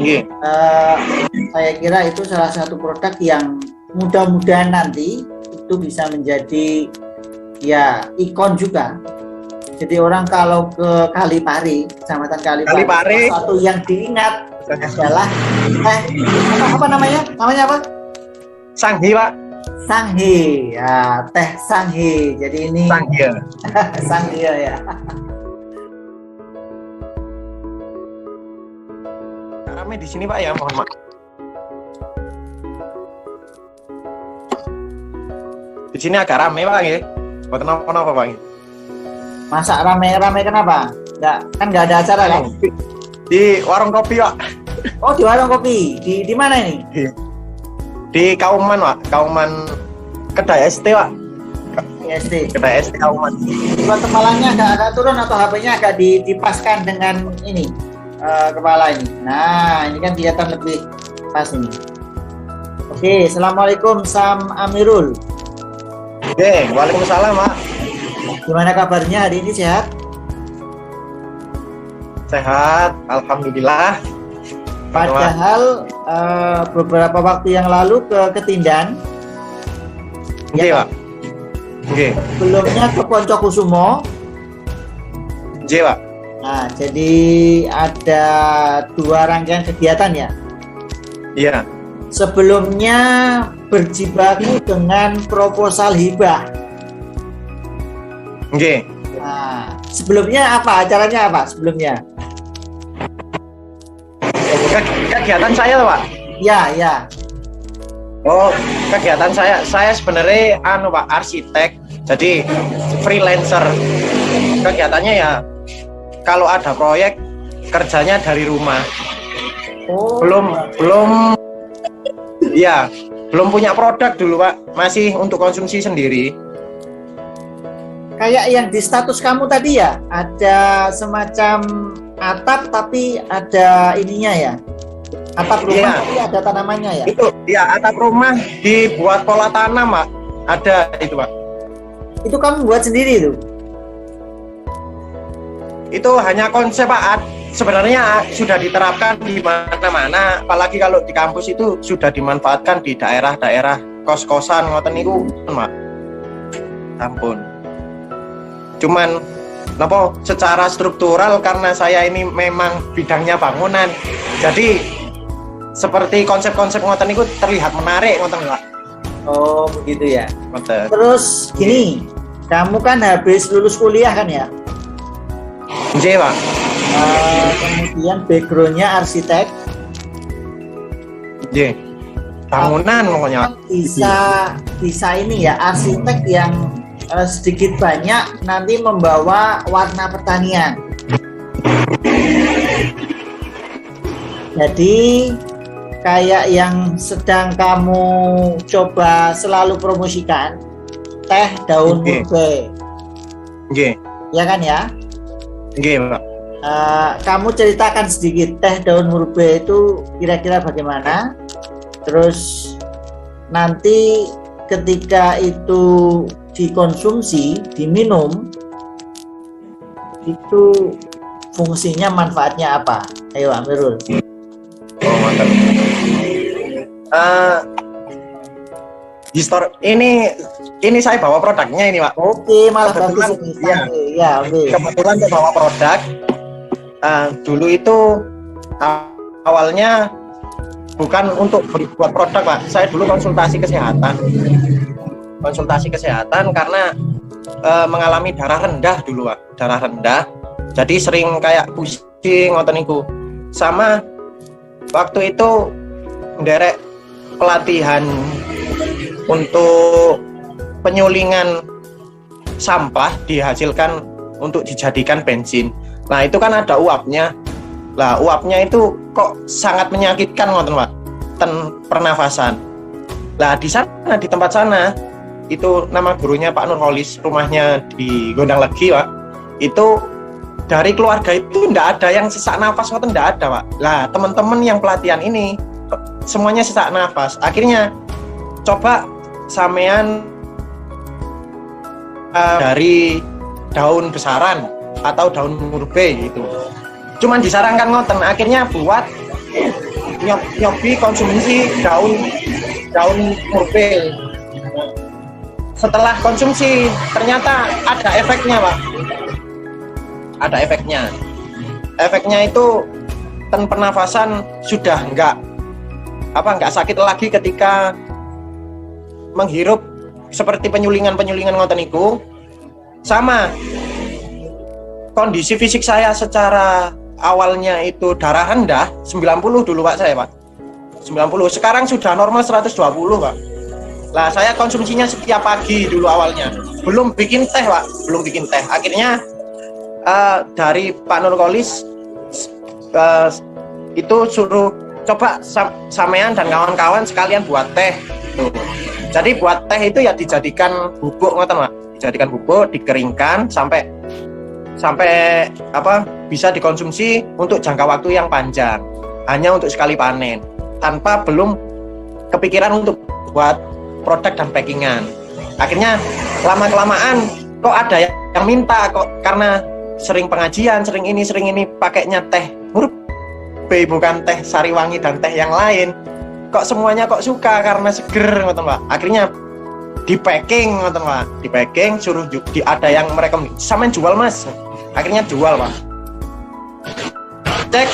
Nggih. Saya kira itu salah satu produk yang mudah-mudahan nanti itu bisa menjadi ya ikon juga. Jadi orang kalau ke Kalipari, Kecamatan Kalipari, satu yang diingat adalah apa namanya? Namanya apa? Sanghi, Pak. Sanghi, ya, teh Sanghi. Jadi ini Sanghi. Sanghi ya. Ramai di sini, Pak, ya, mohon maaf. Di sini agak ramai, Pak, ya. Buat apa, Pak? Masa rame-rame kenapa? Nggak ada acara kan? Di warung kopi, Pak. Oh, di warung kopi. Di mana ini? Di Kauman, Pak. Kauman Kedai ST, Pak. ST. Kedai ST Kauman. Buat temalangnya agak turun atau HP-nya agak dipaskan dengan ini kepala ini. Nah, ini kan kelihatan lebih pas ini. Oke, assalamualaikum Sam Amirul. Oke, waalaikumsalam, Pak. Gimana kabarnya hari ini, sehat? Sehat, alhamdulillah. Padahal beberapa waktu yang lalu ke Ketindan. Oke, Ya, Pak. Oke. sebelumnya ke Poncokusumo. Oke, Pak. Nah, jadi ada 2 rangkaian kegiatan ya. Iya. Sebelumnya berjibaku dengan proposal hibah. Oke. Nah, sebelumnya apa? Acaranya apa sebelumnya? Kegiatan saya, Pak. Ya. Oh, kegiatan saya sebenarnya Pak, arsitek. Jadi freelancer. Kegiatannya ya kalau ada proyek kerjanya dari rumah. Oh, belum punya produk dulu, Pak. Masih untuk konsumsi sendiri. kayak yang di status kamu tadi ya, ada semacam atap tapi ada ininya ya. Atap rumah tapi ada tanamannya ya. Itu ya, atap rumah dibuat pola tanam, Pak. Ada itu, Pak. Itu kamu buat sendiri tuh. Itu hanya konsep, Pak. Sebenarnya sudah diterapkan di mana-mana, apalagi kalau di kampus itu sudah dimanfaatkan di daerah-daerah kos-kosan ngoten niku, Pak. Ampun. Cuman secara struktural karena saya ini memang bidangnya bangunan. Jadi seperti konsep-konsep ngoten niku terlihat menarik ngoten, Pak. Oh, begitu ya. Ngoten. Terus gini, kamu kan habis lulus kuliah kan ya? Nggih, Pak. Kemudian backgroundnya arsitek. Nggih. Bangunan pokoknya. Bisa ini ya, arsitek yang sedikit banyak nanti membawa warna pertanian. Jadi kayak yang sedang kamu coba selalu promosikan, teh daun murbe. Nggih. Ya kan ya? Nggih, Pak. Kamu ceritakan sedikit teh daun murbe itu kira-kira bagaimana? Terus nanti ketika itu dikonsumsi, diminum, itu fungsinya, manfaatnya apa? Ayo, Amirul. Oh, mantap. Ini saya bawa produknya ini, Pak. Oke, malah bagus ini. Ya, oke. Kebetulan saya bawa produk. Dulu itu awalnya bukan untuk buat produk, Pak. Saya dulu konsultasi kesehatan karena mengalami darah rendah dulu, Pak. Darah rendah. Jadi sering kayak pusing ngoten niku. Sama waktu itu nderek pelatihan untuk penyulingan sampah dihasilkan untuk dijadikan bensin. Nah, itu kan ada uapnya. Lah, uapnya itu kok sangat menyakitkan ngoten, Pak. Pernafasan. Lah, di sana, di tempat sana, itu nama gurunya Pak Nurholis, rumahnya di Gondang Legi, Pak. Itu dari keluarga itu enggak ada yang sesak nafas, ngoten enggak ada, Pak. Lah, teman-teman yang pelatihan ini semuanya sesak nafas. Akhirnya coba sampean dari daun besaran atau daun murbe gitu. Cuman disarankan ngoten, akhirnya buat nyobi konsumsi daun murbei. Setelah konsumsi ternyata ada efeknya, Pak. Ada efeknya. Efeknya itu pernafasan sudah enggak sakit lagi ketika menghirup seperti penyulingan ngoten niku. Sama kondisi fisik saya secara awalnya itu darah rendah 90 dulu Pak, saya Pak. 90, sekarang sudah normal 120 Pak. Lah saya konsumsinya setiap pagi dulu awalnya. Belum bikin teh Pak, belum bikin teh. Akhirnya dari Pak Nurkolis itu suruh coba sampean dan kawan-kawan sekalian buat teh. Tuh. Jadi buat teh itu ya dijadikan bubuk ngoten Pak. Dijadikan bubuk, dikeringkan sampai bisa dikonsumsi untuk jangka waktu yang panjang. Hanya untuk sekali panen. Tanpa belum kepikiran untuk buat produk dan packingan. Akhirnya lama-kelamaan kok ada yang minta kok, karena sering pengajian, sering ini pakainya teh murbei bukan teh sariwangi dan teh yang lain. Kok semuanya kok suka karena seger ngoten Pak. Akhirnya di packing ngoten Pak. Di packing suruh ada yang mereka samain jual Mas. Akhirnya jual Pak. Cek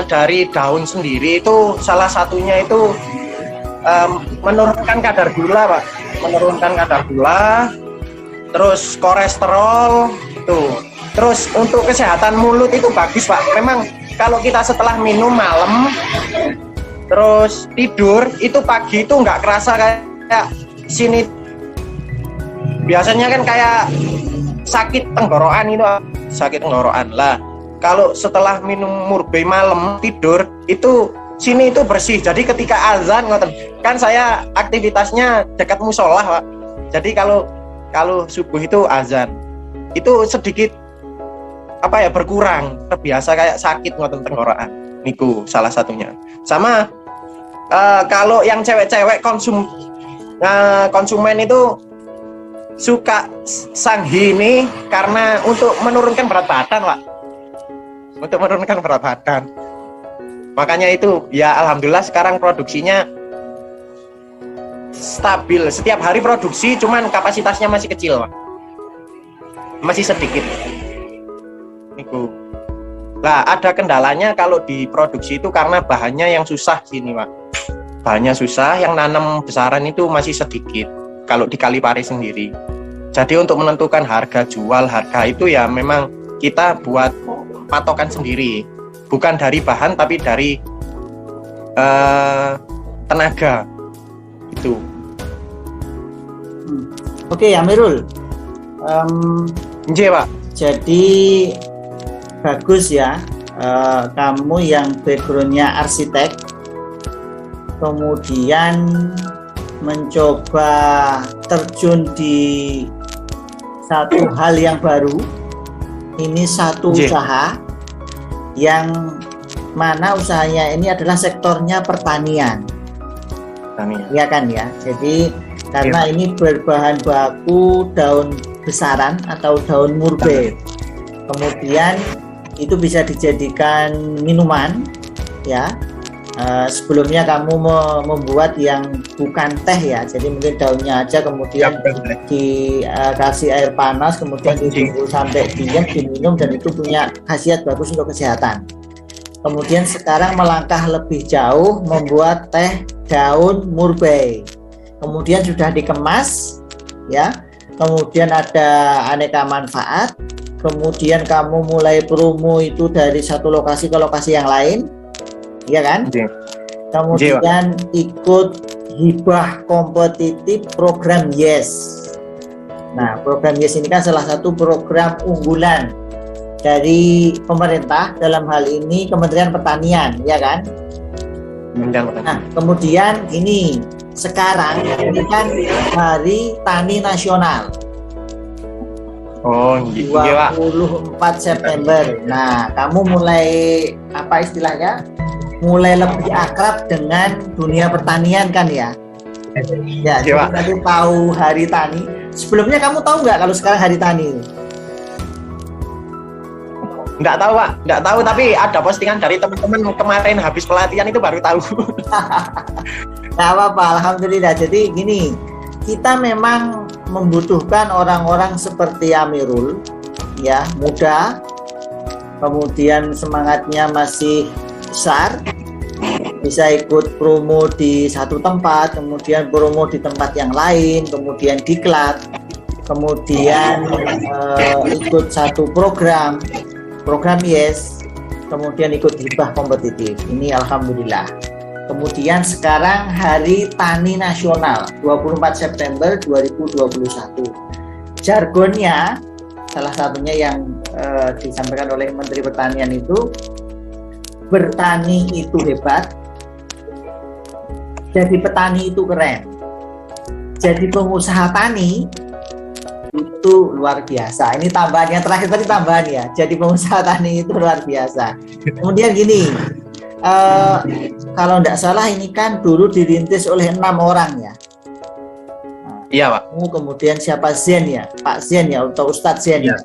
dari daun sendiri itu salah satunya itu menurunkan kadar gula Pak. Menurunkan kadar gula. Terus kolesterol tuh. Terus untuk kesehatan mulut itu bagus Pak. Memang kalau kita setelah minum malam terus tidur itu pagi itu nggak kerasa kayak sini. Biasanya kan kayak sakit tenggorokan itu, sakit tenggorokan lah. Kalau setelah minum murbei malam tidur itu sini itu bersih. Jadi ketika azan kan saya aktivitasnya dekat musola Pak. Jadi kalau subuh itu azan itu sedikit berkurang, terbiasa kayak sakit ngoten tenggorokan niku salah satunya. Sama kalau yang cewek-cewek konsumen itu suka Sanghi ini karena untuk menurunkan berat badan Pak, untuk menurunkan berat badan. Makanya itu ya alhamdulillah sekarang produksinya stabil, setiap hari produksi, cuman kapasitasnya masih kecil Pak, masih sedikit niku. Lah ada kendalanya kalau diproduksi itu karena bahannya yang susah sini Pak, bahannya susah, yang nanam besaran itu masih sedikit kalau di Kalipari sendiri. Jadi untuk menentukan harga jual, harga itu ya memang kita buat patokan sendiri, bukan dari bahan tapi dari tenaga itu. Oke, Amirul. Nggih, Pak. Jadi bagus ya, kamu yang backgroundnya arsitek, kemudian mencoba terjun di satu hal yang baru. Ini satu usaha yang mana usahanya ini adalah sektornya pertanian. Ya kan ya. Jadi karena ini berbahan baku daun besaran atau daun murbei. Kemudian itu bisa dijadikan minuman ya. Sebelumnya kamu membuat yang bukan teh ya, jadi mungkin daunnya aja kemudian dikasih air panas, kemudian ditunggu sampai diam, diminum, dan itu punya khasiat bagus untuk kesehatan. Kemudian sekarang melangkah lebih jauh, membuat teh daun murbei, kemudian sudah dikemas ya, kemudian ada aneka manfaat, kemudian kamu mulai promo itu dari satu lokasi ke lokasi yang lain. Iya kan? Kemudian ikut hibah kompetitif program YES. Nah, program YES ini kan salah satu program unggulan dari pemerintah, dalam hal ini Kementerian Pertanian, ya kan? Nah, kemudian ini sekarang ini kan Hari Tani Nasional. Oh, 24 September. Nah, kamu mulai apa istilahnya? Mulai lebih akrab dengan dunia pertanian kan ya? Ya, jadi tadi tahu Hari Tani. Sebelumnya kamu tahu nggak kalau sekarang Hari Tani? Nggak tahu Pak, nggak tahu, tapi ada postingan dari teman-teman kemarin habis pelatihan itu baru tahu. Nggak apa-apa, alhamdulillah. Jadi gini, kita memang membutuhkan orang-orang seperti Amirul, ya, muda, kemudian semangatnya masih besar, bisa ikut promo di satu tempat, kemudian promo di tempat yang lain, kemudian diklat, kemudian ikut satu program yes, kemudian ikut hibah kompetitif. Ini alhamdulillah. Kemudian sekarang Hari Tani Nasional 24 September 2021. Jargonnya salah satunya yang disampaikan oleh Menteri Pertanian itu, bertani itu hebat, jadi petani itu keren, jadi pengusaha tani itu luar biasa. Ini tambahannya terakhir tadi, tambahan ya, jadi pengusaha tani itu luar biasa. Kemudian gini, kalau tidak salah ini kan dulu dirintis oleh 6 orang ya. Iya Pak. Kemudian siapa, Zen ya, Pak Zen ya, atau Ustadz Zen ya?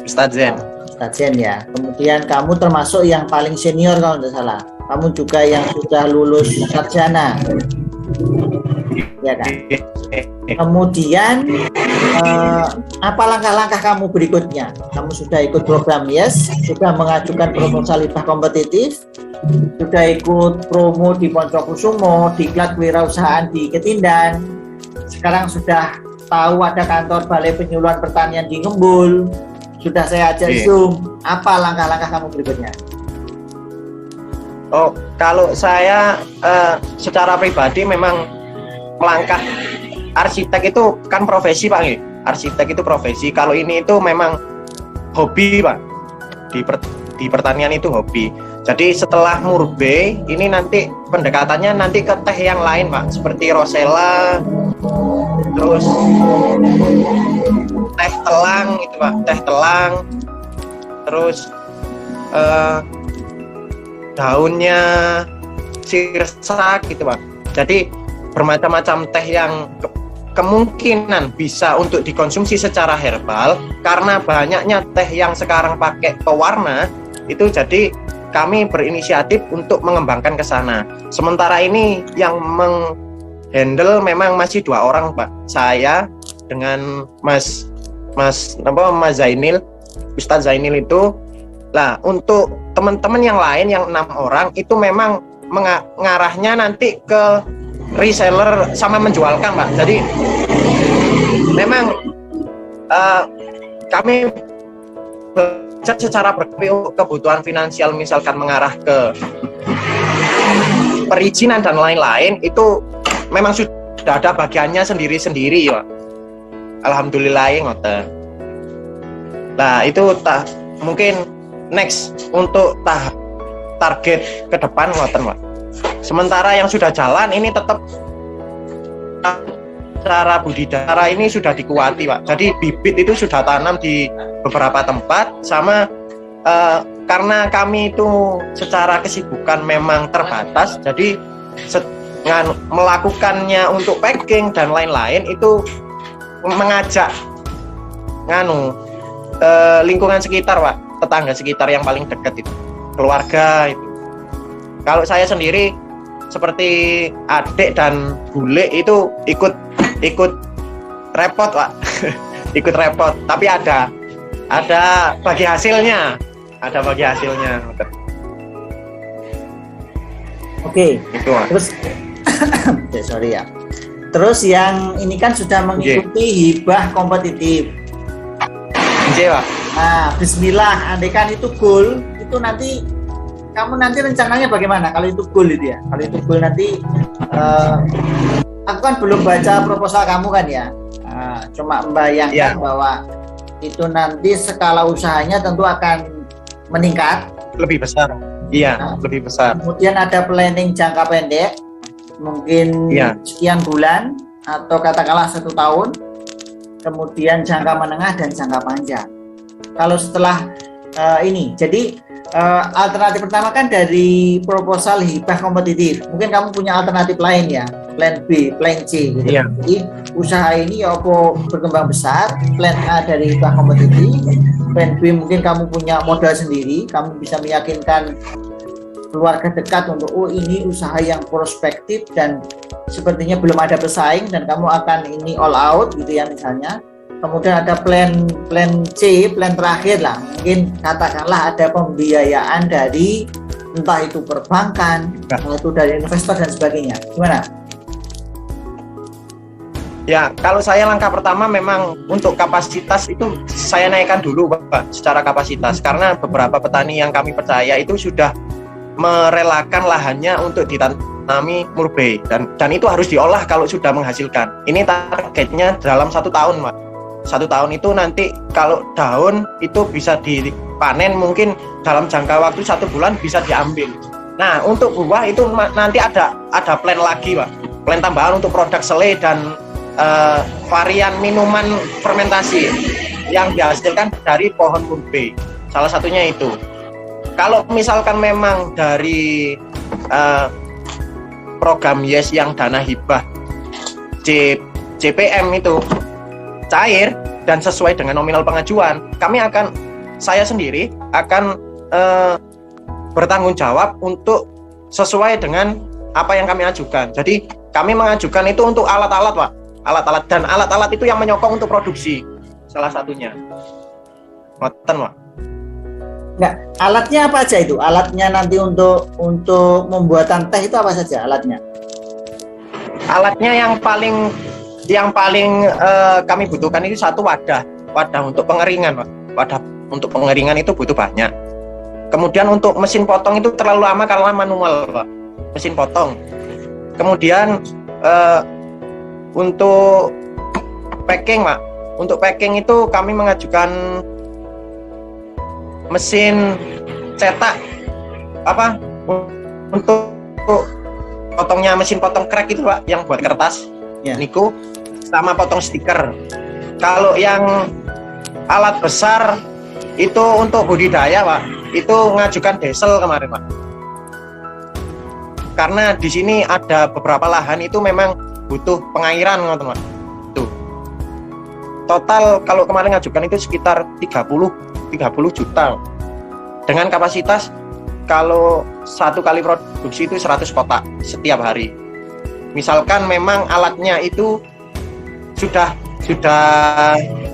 Ustadz Zen. Ustadz Zen ya. Kemudian kamu termasuk yang paling senior kalau tidak salah. Kamu juga yang sudah lulus sarjana, ya kan? Kemudian apa langkah-langkah kamu berikutnya? Kamu sudah ikut program YES, sudah mengajukan proposal hibah kompetitif, sudah ikut promo di Poncokusumo, diklat kewirausahaan di Ketindan, sekarang sudah tahu ada kantor Balai Penyuluhan Pertanian di Ngembul, sudah saya ajak Zoom. Apa langkah-langkah kamu berikutnya? Oh, kalau saya secara pribadi memang melangkah, arsitek itu kan profesi Pak, arsitek itu profesi. Kalau ini itu memang hobi Pak, di pertanian itu hobi. Jadi setelah Murbe ini nanti pendekatannya nanti ke teh yang lain Pak, seperti Rosella, terus teh telang itu Pak, teh telang, terus daunnya sirsak gitu Pak. Jadi bermacam-macam teh yang kemungkinan bisa untuk dikonsumsi secara herbal, karena banyaknya teh yang sekarang pakai pewarna itu. Jadi kami berinisiatif untuk mengembangkan ke sana. Sementara ini yang menghandle memang masih 2 orang Pak, saya dengan Mas Zainil, Ustadz Zainil itu. Lah untuk teman-teman yang lain yang 6 orang itu memang mengarahnya nanti ke reseller sama menjualkan Pak. Jadi memang kami secara kebutuhan finansial, misalkan mengarah ke perizinan dan lain-lain, itu memang sudah ada bagiannya sendiri-sendiri ya. Alhamdulillah ya ngoten. Nah itu mungkin next untuk target ke depan ngoten Pak. Sementara yang sudah jalan ini tetap cara budidaya ini sudah dikuati Pak. Jadi bibit itu sudah tanam di beberapa tempat, sama karena kami itu secara kesibukan memang terbatas, jadi melakukannya untuk packing dan lain-lain itu mengajak lingkungan sekitar Pak, tetangga sekitar yang paling dekat itu, keluarga itu. Kalau saya sendiri seperti adik dan bule itu ikut repot Pak. Ikut repot, tapi ada bagi hasilnya, Oke. Itu Pak. Terus sorry ya. Terus yang ini kan sudah mengikuti hibah kompetitif. Pak. Nah, bismillah, andaikan itu goal, itu nanti kamu rencananya bagaimana kalau itu goal itu ya? Kalau itu goal nanti aku kan belum baca proposal kamu kan ya. Cuma membayangkan bahwa itu nanti skala usahanya tentu akan meningkat, lebih besar. Iya, lebih besar. Kemudian ada planning jangka pendek, mungkin sekian bulan atau katakanlah 1 tahun. Kemudian jangka menengah dan jangka panjang. Kalau setelah ini. Jadi alternatif pertama kan dari proposal hibah kompetitif. Mungkin kamu punya alternatif lain ya, plan B, plan C gitu. Iya. Jadi usaha ini ya apa berkembang besar, plan A dari hibah kompetitif, plan B mungkin kamu punya modal sendiri, kamu bisa meyakinkan keluarga dekat untuk ini usaha yang prospektif dan sepertinya belum ada pesaing dan kamu akan ini all out gitu ya misalnya. Kemudian ada plan C, plan terakhir lah, mungkin katakanlah ada pembiayaan dari entah itu perbankan, entah itu dari investor dan sebagainya. Gimana? Ya, kalau saya langkah pertama memang untuk kapasitas itu saya naikkan dulu Pak, secara kapasitas. Karena beberapa petani yang kami percaya itu sudah merelakan lahannya untuk ditanami murbei. Dan itu harus diolah kalau sudah menghasilkan. Ini targetnya dalam 1 tahun Pak. 1 tahun itu nanti kalau daun itu bisa dipanen mungkin dalam jangka waktu 1 bulan bisa diambil. Nah, untuk buah itu nanti ada plan lagi Pak. Plan tambahan untuk produk selai dan varian minuman fermentasi yang dihasilkan dari pohon murbei. Salah satunya itu. Kalau misalkan memang dari program YES yang dana hibah JPM itu cair dan sesuai dengan nominal pengajuan, saya sendiri akan bertanggung jawab untuk sesuai dengan apa yang kami ajukan. Jadi kami mengajukan itu untuk alat-alat Pak. Alat-alat itu yang menyokong untuk produksi salah satunya. Ngoten Pak. Enggak, alatnya apa aja itu? Alatnya nanti untuk membuatan teh itu apa saja alatnya? Alatnya yang paling kami butuhkan itu satu wadah untuk pengeringan Pak. Wadah untuk pengeringan itu butuh banyak. Kemudian untuk mesin potong itu terlalu lama karena manual Pak. Mesin potong. Kemudian untuk packing Pak, untuk packing itu kami mengajukan mesin cetak untuk potongnya, mesin potong crack itu Pak, yang buat kertas niku sama potong stiker. Kalau yang alat besar itu untuk budidaya Pak, itu ngajukan diesel kemarin Pak, karena di sini ada beberapa lahan itu memang butuh pengairan teman-teman. Tuh. Total kalau kemarin ngajukan itu sekitar 30 juta. Dengan kapasitas kalau 1 kali produksi itu 100 kotak setiap hari. Misalkan memang alatnya itu sudah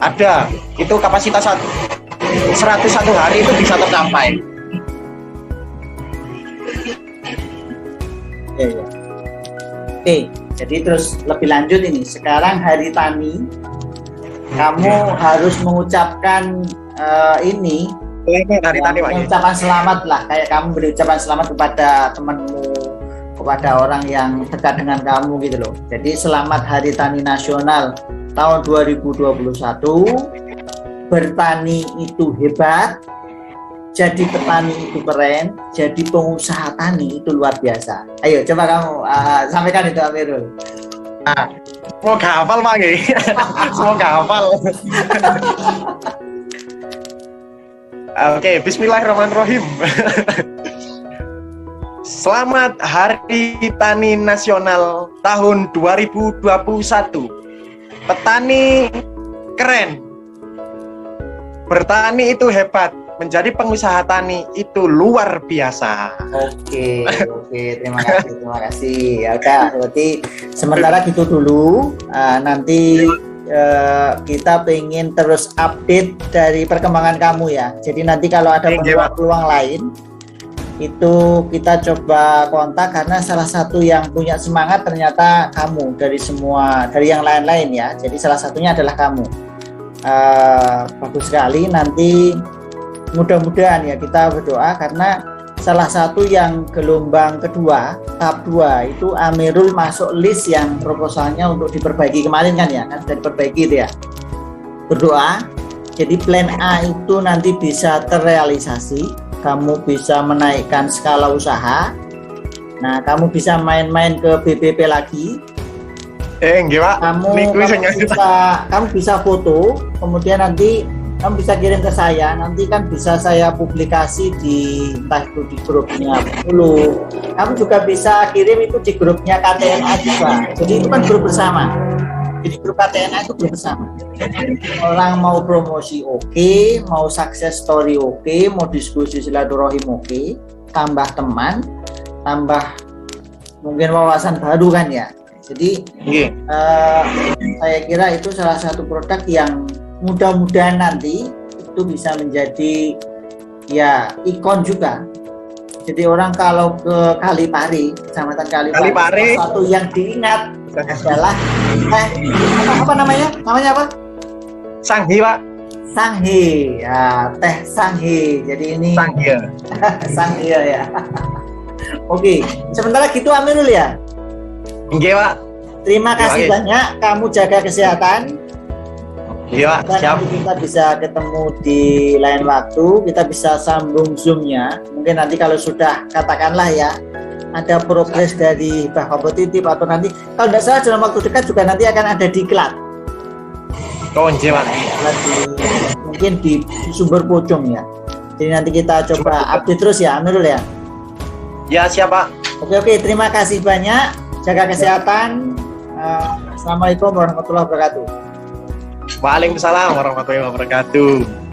ada, itu kapasitas 101 hari itu bisa tercapai. Ya. Oke. Jadi terus lebih lanjut ini, sekarang Hari Tani, kamu harus mengucapkan ini, mengucapkan selamat lah, kayak kamu beri ucapan selamat kepada temanmu, kepada orang yang dekat dengan kamu gitu loh. Jadi selamat Hari Tani Nasional tahun 2021, bertani itu hebat, jadi petani itu keren, jadi pengusaha tani itu luar biasa. Ayo coba kamu sampaikan itu Amirul. Semoga hafal Pak. Semoga hafal. Oke, bismillahirrahmanirrahim. Selamat Hari Tani Nasional tahun 2021. Petani keren. Bertani itu hebat. Menjadi pengusaha tani itu luar biasa. Oke, terima kasih. Ya udah, berarti sementara gitu dulu. Nanti kita pengen terus update dari perkembangan kamu ya. Jadi nanti kalau ada peluang lain, itu kita coba kontak, karena salah satu yang punya semangat ternyata kamu dari yang lain-lain ya. Jadi salah satunya adalah kamu. Bagus sekali. Nanti mudah-mudahan ya kita berdoa, karena salah satu yang gelombang kedua, tahap 2 itu Amirul masuk list yang proposalnya untuk diperbaiki kemarin kan sudah diperbaiki itu ya. Berdoa, jadi plan A itu nanti bisa terrealisasi, kamu bisa menaikkan skala usaha. Nah, kamu bisa main-main ke BPP lagi. Kamu bisa foto, kemudian nanti kamu bisa kirim ke saya, nanti kan bisa saya publikasi di entah itu di grupnya dulu. Kamu juga bisa kirim itu di grupnya KTNA juga. Jadi itu kan grup bersama. Jadi grup KTNA itu grup bersama. Orang mau promosi oke, mau success story oke, mau diskusi silaturahim oke, tambah teman, tambah mungkin wawasan baru kan ya. Jadi saya kira itu salah satu produk yang mudah-mudahan nanti itu bisa menjadi ya ikon juga. Jadi orang kalau ke Kalipari, Kecamatan Kalipari, satu yang diingat adalah apa namanya? Namanya apa? Sanghi, Pak. Sanghi, ya, teh Sanghi. Jadi ini Sanghi. Sanghi ya. Oke, sementara gitu Amirul ya. Nggih, Pak. Terima kasih banyak. Kamu jaga kesehatan. Iya, Dan siap. nanti kita bisa ketemu di lain waktu, kita bisa sambung Zoom-nya. Mungkin nanti kalau sudah katakanlah ya ada progres dari bah kompetitif atau nanti kalau tidak salah dalam waktu dekat juga nanti akan ada diklat. Oh, nggih, Pak. Mungkin di Sumber Pucung ya. Jadi nanti kita coba update terus ya, Amirul ya. Ya, siap, Pak. Oke, terima kasih banyak. Jaga kesehatan. Assalamualaikum warahmatullahi wabarakatuh. Waalaikumsalam warahmatullahi wabarakatuh.